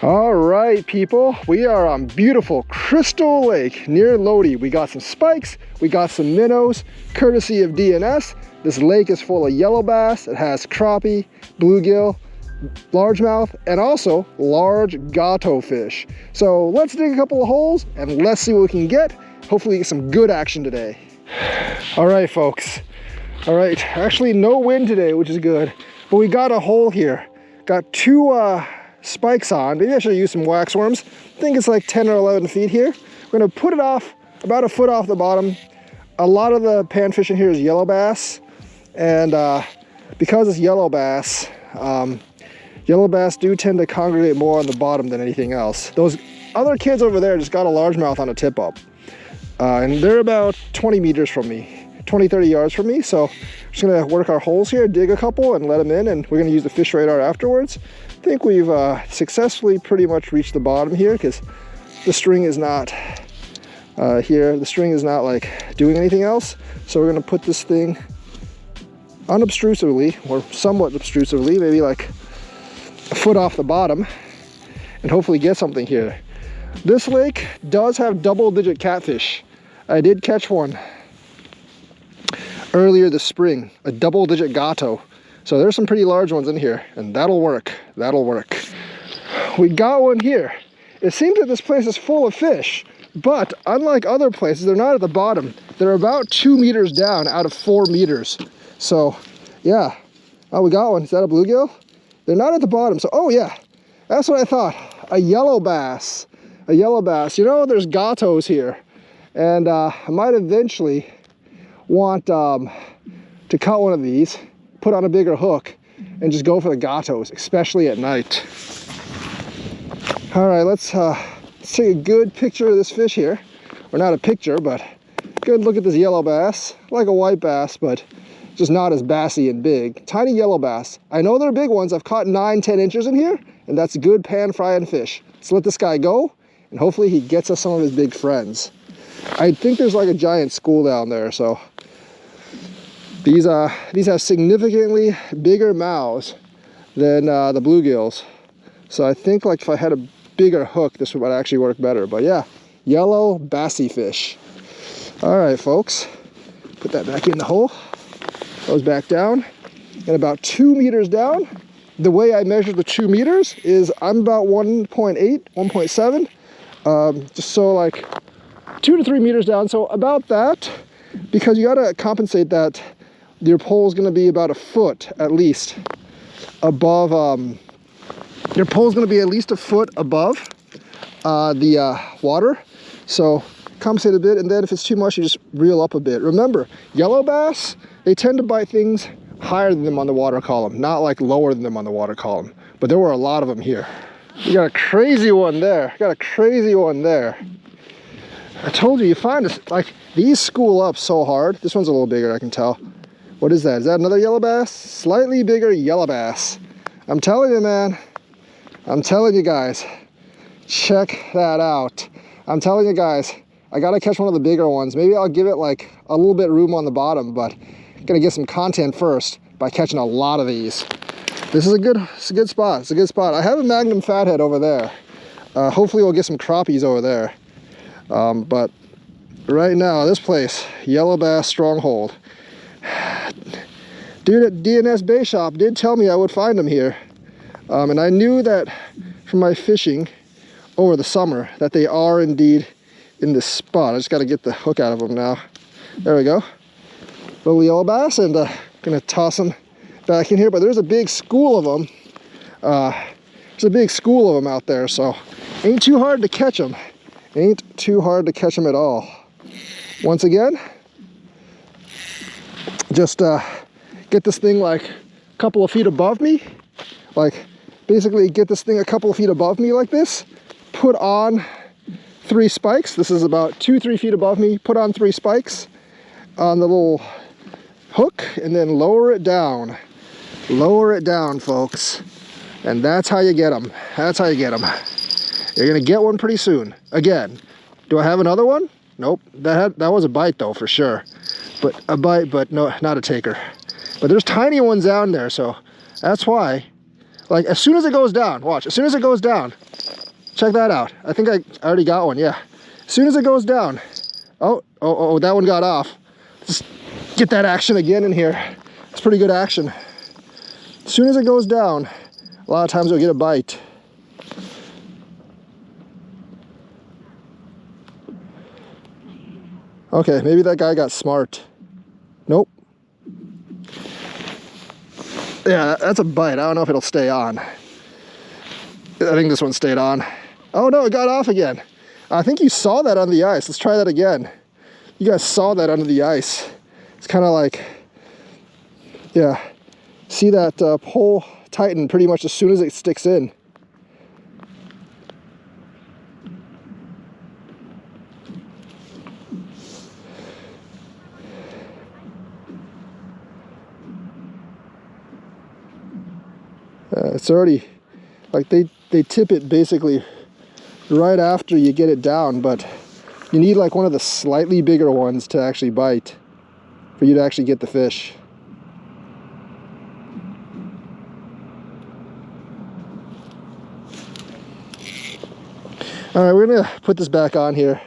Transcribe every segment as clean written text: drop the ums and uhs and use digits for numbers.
All right, people, we are on beautiful Crystal Lake near Lodi. We got some spikes, we got some minnows, courtesy of DNS. This lake is full of yellow bass. It has crappie, bluegill, largemouth, and also large gato fish. So let's dig a couple of holes and let's see what we can get. Hopefully get some good action today. All right, folks. All right, actually no wind today, which is good, but we got a hole here. Got two spikes on. Maybe I should use some wax worms. I think it's like 10 or 11 feet here. We're gonna put it off about a foot off the bottom. A lot of the pan fishing here is yellow bass, and because it's yellow bass do tend to congregate more on the bottom than anything else. Those other kids over there just got a largemouth on a tip up, and they're about 20 meters from me, 20-30 yards from me. So we're just gonna work our holes here, dig a couple and let them in, and we're gonna use the fish radar afterwards. I think we've successfully pretty much reached the bottom here, because the string is not here. The string is not like doing anything else. So we're gonna put this thing unobtrusively, or somewhat obtrusively, maybe like a foot off the bottom, and hopefully get something here. This lake does have double-digit catfish. I did catch one earlier this spring, a double-digit gato. So there's some pretty large ones in here, and that'll work. That'll work. We got one here. It seems that this place is full of fish, but unlike other places, they're not at the bottom. They're about 2 meters down out of 4 meters. So yeah, oh, we got one. Is that a bluegill? They're not at the bottom. So, oh yeah, that's what I thought. A yellow bass. A yellow bass. You know, there's gatos here, and I might eventually want to cut one of these, put on a bigger hook, and just go for the gatos, especially at night. All right, let's take a good picture of this fish here. Or not a picture, but good look at this yellow bass. Like a white bass, but just not as bassy and big. Tiny yellow bass. I know they're big ones. I've caught 9-10 inches in here, and that's good pan frying fish. Let's let this guy go, and hopefully he gets us some of his big friends. I think there's like a giant school down there, so these have significantly bigger mouths than the bluegills. So I think like if I had a bigger hook, this would actually work better. But yeah, yellow bassy fish. All right, folks, put that back in the hole. Goes back down, and about 2 meters down. The way I measure the 2 meters is I'm about 1.8, 1.7, just so like 2 to 3 meters down. So about that, because you gotta compensate that your pole is going to be about a foot at least above, your pole is going to be at least a foot above the water. So compensate a bit, and then if it's too much, you just reel up a bit. Remember, yellow bass, they tend to bite things higher than them on the water column, not like lower than them on the water column. But there were a lot of them here. You got a crazy one there. Got a crazy one there. I told you, you find this, like, these school up so hard. This one's a little bigger, I can tell. What is that? Is that another yellow bass? Slightly bigger yellow bass. I'm telling you, man. I'm telling you guys. Check that out. I'm telling you guys, I gotta catch one of the bigger ones. Maybe I'll give it like a little bit room on the bottom, but I'm gonna get some content first by catching a lot of these. This is a good spot. It's a good spot. I have a Magnum fathead over there. Hopefully we'll get some crappies over there. But right now, this place, yellow bass stronghold. Dude at DNS Bay Shop did tell me I would find them here, and I knew that from my fishing over the summer that they are indeed in this spot. I just got to get the hook out of them now. There we go, little yellow bass, and gonna toss them back in here. But there's a big school of them. There's a big school of them out there, so ain't too hard to catch them. Ain't too hard to catch them at all. Once again, just get this thing like a couple of feet above me, like basically get this thing a couple of feet above me like this, put on 3 spikes. This is about 2-3 feet above me. Put on 3 spikes on the little hook, and then lower it down. Lower it down, folks, and that's how you get them. That's how you get them. You're gonna get one pretty soon. Again, do I have another one? Nope. That was a bite though, for sure. But a bite, but no, not a taker. But there's tiny ones down there, so that's why. Like, as soon as it goes down, watch, as soon as it goes down, Check that out. I think I already got one, yeah. As soon as it goes down. Oh, that one got off. Just get that action again in here. It's pretty good action. As soon as it goes down, a lot of times you'll get a bite. Okay, maybe that guy got smart. Nope. Yeah, that's a bite. I don't know if it'll stay on. I think this one stayed on. Oh no, it got off again. I think you saw that on the ice. Let's try that again. You guys saw that under the ice. It's kind of like, yeah. See that pole tighten pretty much as soon as it sticks in. It's already, like they tip it basically right after you get it down, but you need like one of the slightly bigger ones to actually bite for you to actually get the fish. All right, we're gonna put this back on here.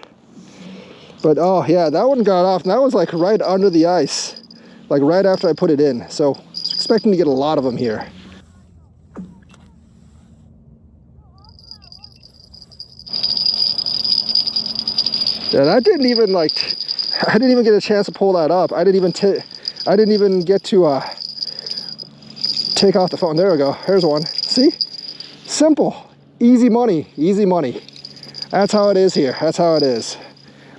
But oh yeah, that one got off, and that was like right under the ice, like right after I put it in. So expecting to get a lot of them here. Yeah, that didn't even like, I didn't even get a chance to pull that up. I didn't even get to take off the phone. There we go. Here's one. See? Simple. Easy money. Easy money. That's how it is here. That's how it is.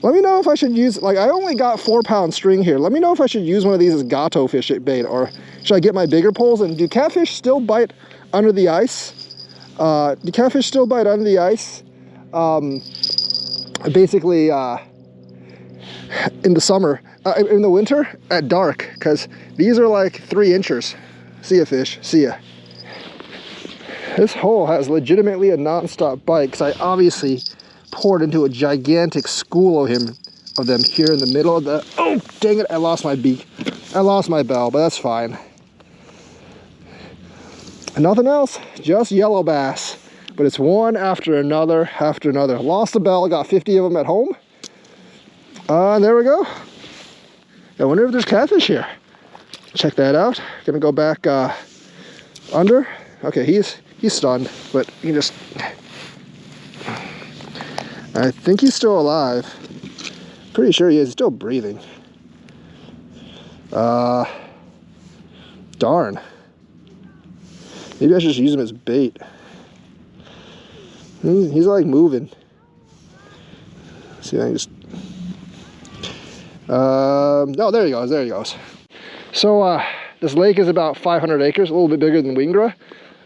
Let me know if I should use, like I only got 4-pound string here. Let me know if I should use one of these as gato fish bait, or should I get my bigger poles? And do catfish still bite under the ice? Do catfish still bite under the ice? Basically in the summer, in the winter at dark, because these are like 3 inchers. See ya, fish. See ya. This hole has legitimately a non-stop bite, because I obviously poured into a gigantic school of them here in the middle of the, oh dang it, I lost my beak. I lost my bell, but that's fine. And nothing else, just yellow bass. But it's one after another after another. Lost the bell, got 50 of them at home. And there we go. I wonder if there's catfish here. Check that out. Gonna go back under. Okay, he's stunned, but you just, I think he's still alive. Pretty sure he is. He's still breathing. Darn. Maybe I should just use him as bait. He's like moving. See if I can just, oh, there he goes, there he goes. So this lake is about 500 acres, a little bit bigger than Wingra.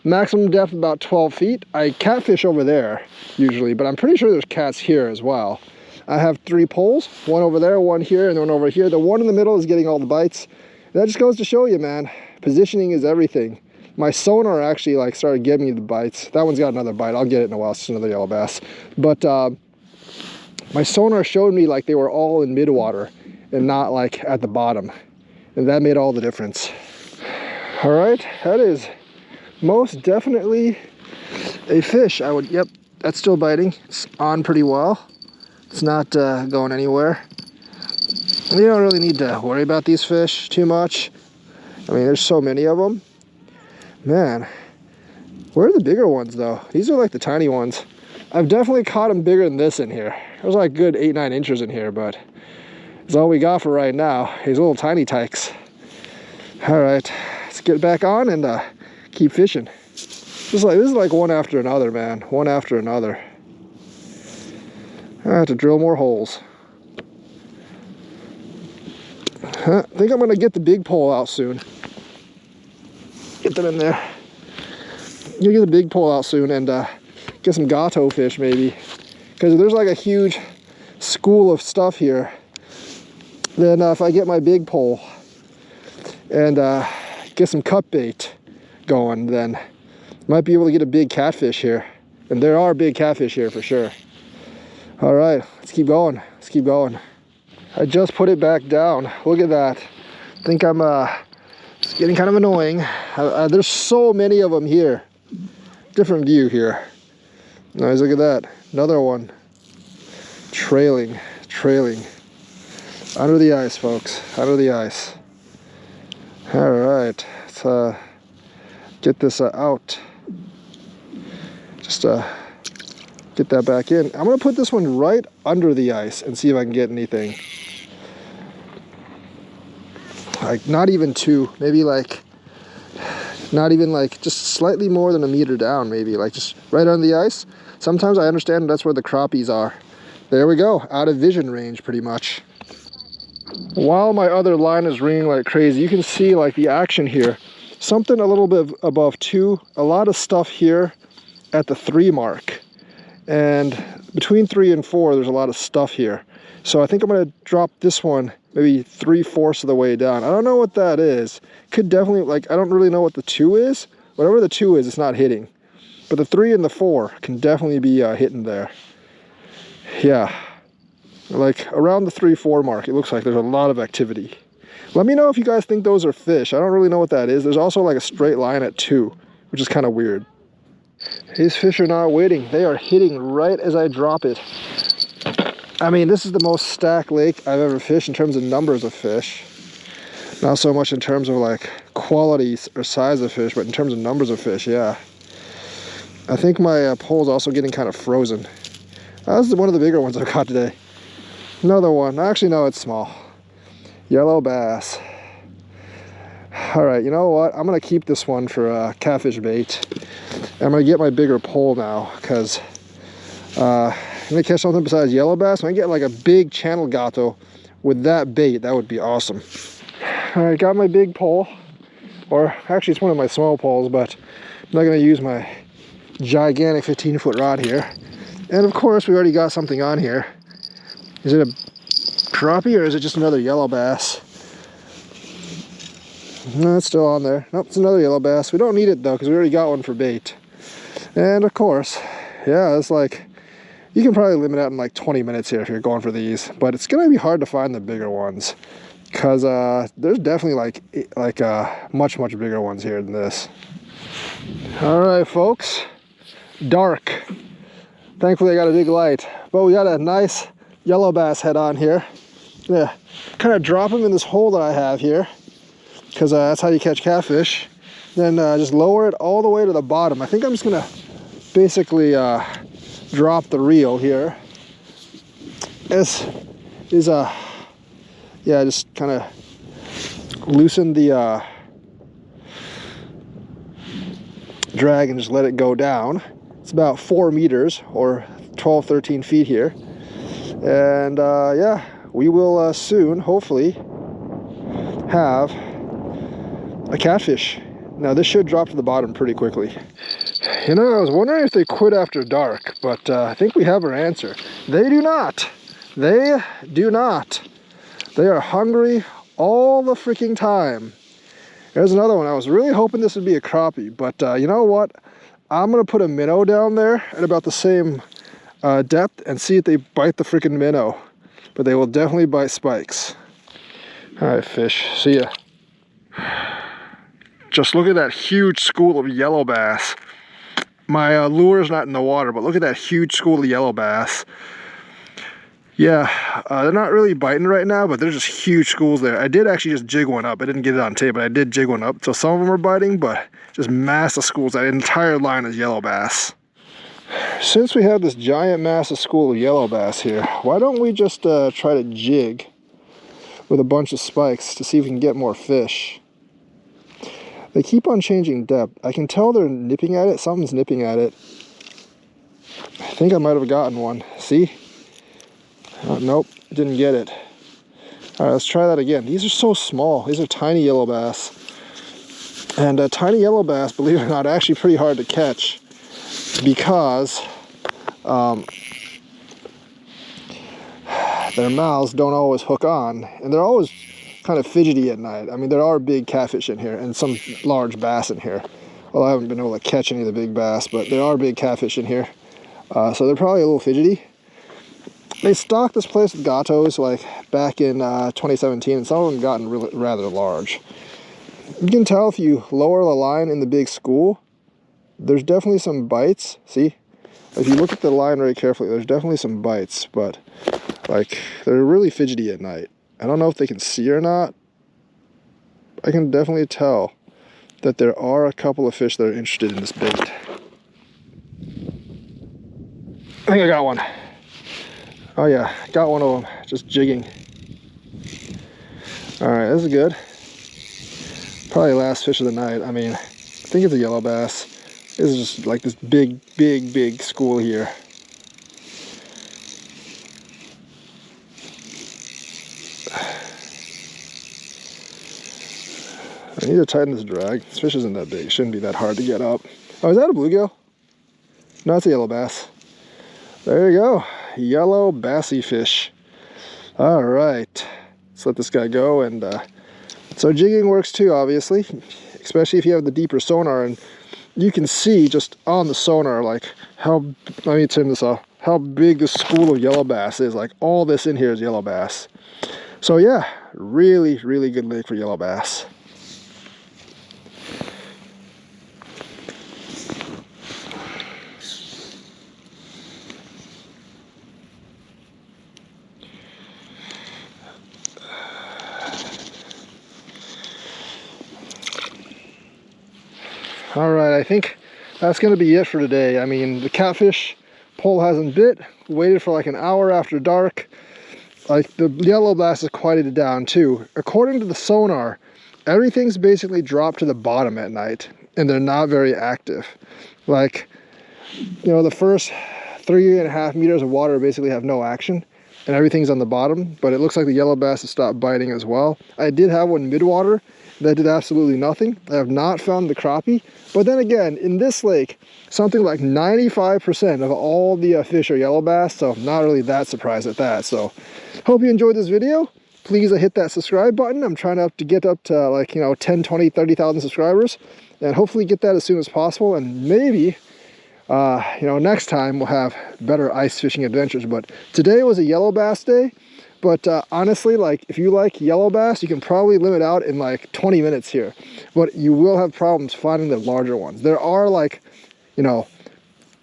Maximum depth about 12 feet. I catfish over there usually, but I'm pretty sure there's cats here as well. I have 3 poles, one over there, one here, and one over here. The one in the middle is getting all the bites. That just goes to show you, man, positioning is everything. My sonar actually like started giving me the bites. That one's got another bite. I'll get it in a while. It's just another yellow bass. But my sonar showed me like they were all in midwater and not like at the bottom. And that made all the difference. All right, that is most definitely a fish. Yep, that's still biting. It's on pretty well. It's not going anywhere. You don't really need to worry about these fish too much. I mean, there's so many of them. Man, where are the bigger ones though? These are like the tiny ones. I've definitely caught them bigger than this in here. There's like good 8-9 inches in here, but it's all we got for right now. These little tiny tykes. All right, let's get back on and keep fishing. This is like one after another, man. One after another. I have to drill more holes. I think I'm gonna get the big pole out soon. Get them in there. You'll get the big pole out soon and get some gato fish maybe. Because there's like a huge school of stuff here. Then if I get my big pole and get some cut bait going, then might be able to get a big catfish here. And there are big catfish here for sure. All right, let's keep going. Let's keep going. I just put it back down. Look at that. I think I'm it's getting kind of annoying. There's so many of them here. Different view here. Nice, look at that. Another one. Trailing. Under the ice, folks. Under the ice. All right. Let's get this out. Just get that back in. I'm going to put this one right under the ice and see if I can get anything. Like, not even two. Maybe like, not even like, just slightly more than a meter down, maybe. Like, just right under the ice. Sometimes I understand that's where the crappies are. There we go. Out of vision range, pretty much. While my other line is ringing like crazy, you can see like the action here. Something a little bit above 2. A lot of stuff here at the 3 mark. And between 3 and 4, there's a lot of stuff here. So I think I'm going to drop this one maybe 3/4 of the way down. I don't know what that is. Could definitely, like, I don't really know what the 2 is. Whatever the 2 is, it's not hitting. But the 3 and the 4 can definitely be hitting there. Yeah. Like around the 3/4 mark, it looks like there's a lot of activity. Let me know if you guys think those are fish. I don't really know what that is. There's also like a straight line at 2, which is kind of weird. These fish are not waiting. They are hitting right as I drop it. I mean, this is the most stacked lake I've ever fished in terms of numbers of fish. Not so much in terms of like quality or size of fish, but in terms of numbers of fish, yeah. I think my pole's also getting kind of frozen. This is one of the bigger ones I've caught today. Another one. Actually, no, it's small. Yellow bass. All right, you know what? I'm going to keep this one for catfish bait. I'm going to get my bigger pole now because I'm going to catch something besides yellow bass. I'm going to get like a big channel gato with that bait. That would be awesome. All right, got my big pole. Or actually, it's one of my small poles, but I'm not going to use my gigantic 15-foot rod here. And of course, we already got something on here. Is it a crappie or is it just another yellow bass? No, it's still on there. Nope, it's another yellow bass. We don't need it though because we already got one for bait. And of course, yeah, it's like, you can probably limit out in like 20 minutes here if you're going for these. But it's going to be hard to find the bigger ones because there's definitely like much bigger ones here than this. All right, folks. Dark. Thankfully, I got a big light. But we got a nice yellow bass head on here. Yeah, kind of drop them in this hole that I have here because that's how you catch catfish. Then just lower it all the way to the bottom. I think I'm just gonna basically drop the reel here. This is yeah, just kind of loosen the drag and just let it go down. It's about 4 meters or 12-13 feet here. And yeah, we will soon, hopefully, have a catfish. Now this should drop to the bottom pretty quickly. You know, I was wondering if they quit after dark, but I think we have our answer. They do not. They do not. They are hungry all the freaking time. There's another one. I was really hoping this would be a crappie, but you know what? I'm gonna put a minnow down there at about the same depth and see if they bite the freaking minnow. But they will definitely bite spikes. All right, fish, see ya. Just look at that huge school of yellow bass. My lure is not in the water, but look at that huge school of yellow bass. Yeah, they're not really biting right now, but there's just huge schools there. I did actually just jig one up. I didn't get it on tape, but I did jig one up. So some of them are biting, but just massive schools. That entire line is yellow bass. Since we have this giant massive school of yellow bass here, why don't we just try to jig with a bunch of spikes to see if we can get more fish? They keep on changing depth. I can tell they're nipping at it. Something's nipping at it. I think I might have gotten one. See? Oh, nope, didn't get it. All right, let's try that again. These are so small. These are tiny yellow bass. And tiny yellow bass, believe it or not, are actually pretty hard to catch because their mouths don't always hook on, and they're always kind of fidgety at night. I mean, there are big catfish in here and some large bass in here. Well, I haven't been able to catch any of the big bass, but there are big catfish in here. So they're probably a little fidgety. They stocked this place with gatos like back in 2017, and some of them gotten rather large. You can tell if you lower the line in the big school, there's definitely some bites. See? If you look at the line very carefully, there's definitely some bites, but like they're really fidgety at night. I don't know if they can see or not. I can definitely tell that there are a couple of fish that are interested in this bait. I think I got one. Oh yeah, got one of them, just jigging. All right, this is good. Probably last fish of the night. I mean, I think it's a yellow bass. This is just like this big school here. I need to tighten this drag. This fish isn't that big. It shouldn't be that hard to get up. Oh, is that a bluegill? No, it's a yellow bass. There you go. Yellow bassy fish. All right. Let's let this guy go. And so jigging works too, obviously, especially if you have the deeper sonar, and you can see just on the sonar like how, let me turn this off, how big the school of yellow bass is. Like all this in here is yellow bass. So yeah, really good lake for yellow bass. All right, I think that's going to be it for today. I mean, the catfish pole hasn't bit. Waited for like an hour after dark. Like the yellow bass has quieted down too. According to the sonar, everything's basically dropped to the bottom at night, and they're not very active. Like, you know, the first 3.5 meters of water basically have no action, and everything's on the bottom. But it looks like the yellow bass has stopped biting as well. I did have one midwater that did absolutely nothing. I have not found the crappie. But then again, in this lake, something like 95% of all the fish are yellow bass, so not really that surprised at that. So hope you enjoyed this video. Please hit that subscribe button. I'm trying to get up to like, you know, 10, 20, 30,000 subscribers, and hopefully get that as soon as possible. And maybe, you know, next time we'll have better ice fishing adventures. But today was a yellow bass day. But honestly, like if you like yellow bass, you can probably limit out in like 20 minutes here. But you will have problems finding the larger ones. There are like, you know,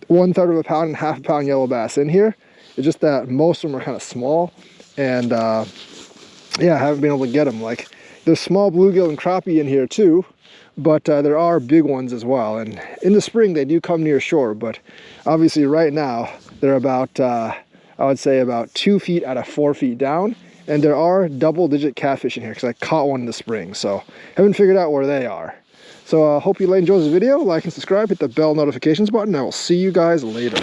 1/3 of a pound and half a pound yellow bass in here. It's just that most of them are kind of small. And yeah, I haven't been able to get them. Like there's small bluegill and crappie in here too. But there are big ones as well. And in the spring, they do come near shore. But obviously right now, they're about... I would say about 2 feet out of 4 feet down, and there are double-digit catfish in here because I caught one in the spring, so haven't figured out where they are. So hope you enjoyed this video. Like and subscribe, hit the bell notifications button. I will see you guys later.